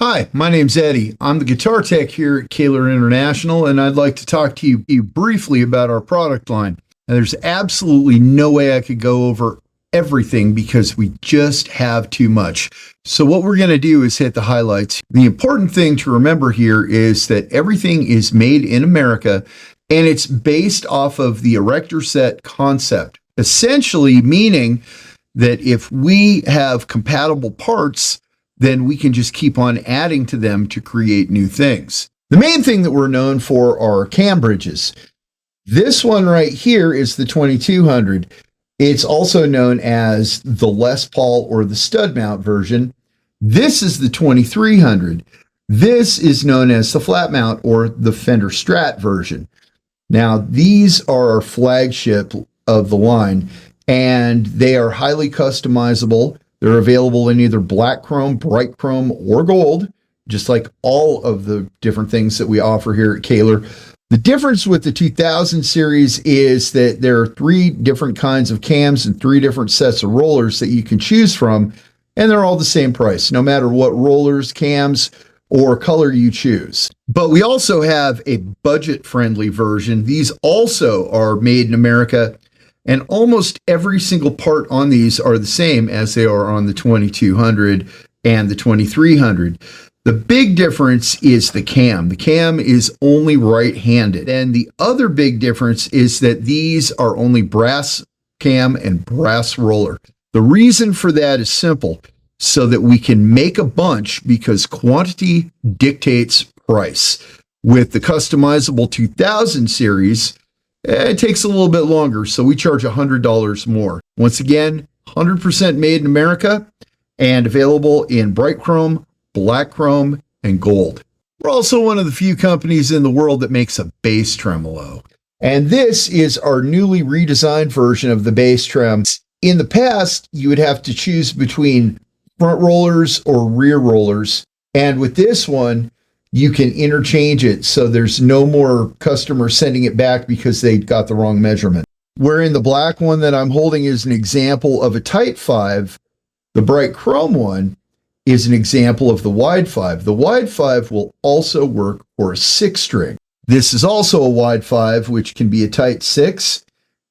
Hi, my name's Eddie. I'm the guitar tech here at Kahler International, and I'd like to talk to you briefly about our product line. Now, there's absolutely no way I could go over everything because we just have too much. So what we're going to do is hit the highlights. The important thing to remember here is that everything is made in America, and it's based off of the erector set concept, essentially meaning that if we have compatible parts, then we can just keep on adding to them to create new things. The main thing that we're known for are cam bridges. This one right here is the 2200. It's also known as the Les Paul or the stud mount version. This is the 2300. This is known as the flat mount or the Fender Strat version. Now, these are our flagship of the line, and they are highly customizable. They're available in either black chrome, bright chrome, or gold, just like all of the different things that we offer here at Kahler. The difference with the 2000 series is that there are 3 different kinds of cams and 3 different sets of rollers that you can choose from, and they're all the same price, no matter what rollers, cams, or color you choose. But we also have a budget-friendly version. These also are made in America, and almost every single part on these are the same as they are on the 2200 and the 2300. The big difference is the cam. The cam is only right-handed. And the other big difference is that these are only brass cam and brass roller. The reason for that is simple, so that we can make a bunch because quantity dictates price. With the customizable 2000 series, it takes a little bit longer, so we charge $100 more. Once again, 100% made in America and available in bright chrome, black chrome, and gold. We're also one of the few companies in the world that makes a bass tremolo. And this is our newly redesigned version of the bass trem. In the past, you would have to choose between front rollers or rear rollers. And with this one, you can interchange it so there's no more customers sending it back because they got the wrong measurement. Wherein the black one that I'm holding is an example of a tight 5. The bright chrome one is an example of the wide 5. The wide 5 will also work for a 6-string. This is also a wide 5, which can be a tight 6.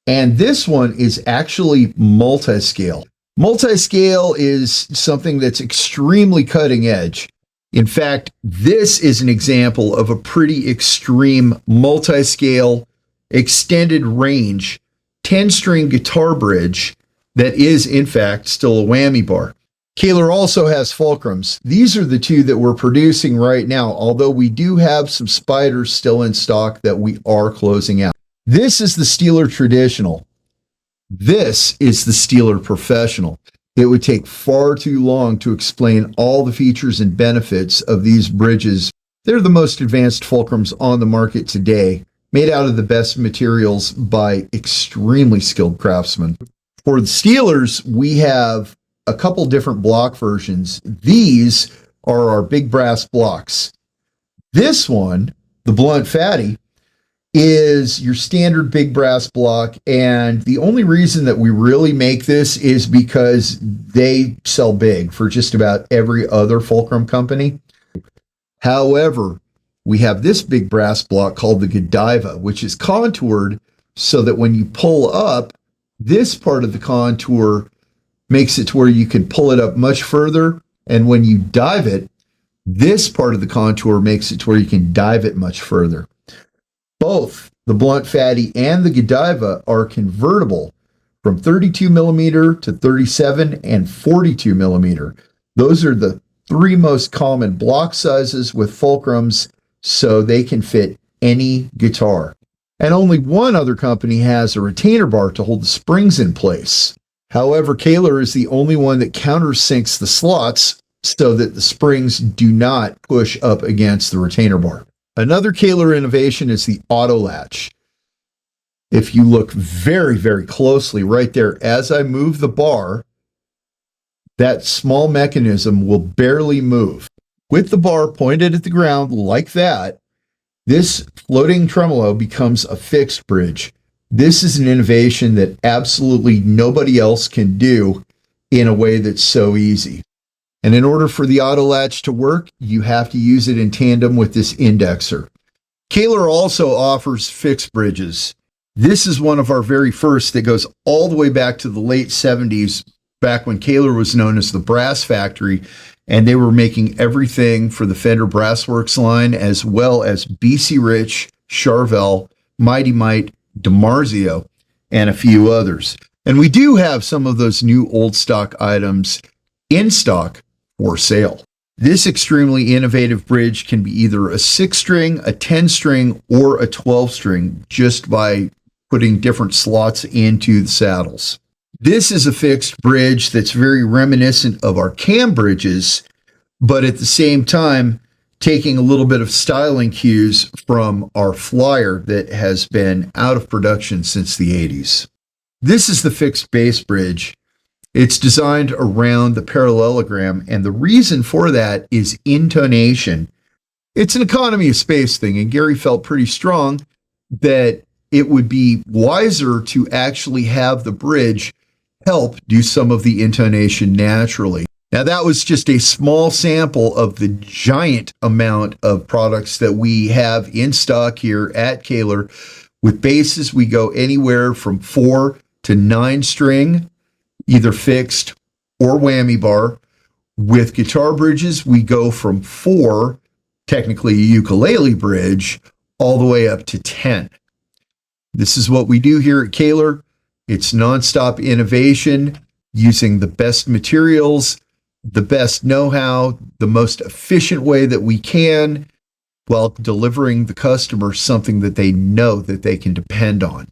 And this one is actually multiscale. Multiscale is something that's extremely cutting edge. In fact, this is an example of a pretty extreme multi-scale, extended range, 10-string guitar bridge that is, in fact, still a whammy bar. Kahler also has Fulcrums. These are the 2 that we're producing right now, although we do have some spiders still in stock that we are closing out. This is the Steeler Traditional. This is the Steeler Professional. It would take far too long to explain all the features and benefits of these bridges. They're the most advanced fulcrums on the market today, made out of the best materials by extremely skilled craftsmen. For the Steelers, we have a couple different block versions. These are our big brass blocks. This one, the Blunt Fatty, is your standard big brass block, and the only reason that we really make this is because they sell big for just about every other fulcrum company. However, we have this big brass block called the Godiva, which is contoured so that when you pull up, this part of the contour makes it to where you can pull it up much further, and when you dive it, this part of the contour makes it to where you can dive it much further. Both the Blunt Fatty and the Godiva are convertible from 32 millimeter to 37 and 42 millimeter. Those are the 3 most common block sizes with fulcrums, so they can fit any guitar. And only one other company has a retainer bar to hold the springs in place. However, Kahler is the only one that countersinks the slots so that the springs do not push up against the retainer bar. Another Kahler innovation is the Auto-Latch. If you look very, very closely right there, as I move the bar, that small mechanism will barely move. With the bar pointed at the ground like that, this floating tremolo becomes a fixed bridge. This is an innovation that absolutely nobody else can do in a way that's so easy. And in order for the Auto-Latch to work, you have to use it in tandem with this indexer. Kahler also offers fixed bridges. This is one of our very first that goes all the way back to the late 70s, back when Kahler was known as the Brass Factory, and they were making everything for the Fender Brassworks line, as well as BC Rich, Charvel, Mighty Mite, DiMarzio, and a few others. And we do have some of those new old stock items in stock for sale. This extremely innovative bridge can be either a 6-string, a 10-string, or a 12-string, just by putting different slots into the saddles. This is a fixed bridge that's very reminiscent of our cam bridges, but at the same time, taking a little bit of styling cues from our Flyer that has been out of production since the 80s. This is the fixed bass bridge. It's designed around the parallelogram, and the reason for that is intonation. It's an economy of space thing, and Gary felt pretty strong that it would be wiser to actually have the bridge help do some of the intonation naturally. Now, that was just a small sample of the giant amount of products that we have in stock here at Kahler. With basses, we go anywhere from 4 to 9 string, either fixed or whammy bar. With guitar bridges, we go from 4, technically a ukulele bridge, all the way up to 10. This is what we do here at Kahler. It's nonstop innovation, using the best materials, the best know-how, the most efficient way that we can, while delivering the customer something that they know that they can depend on.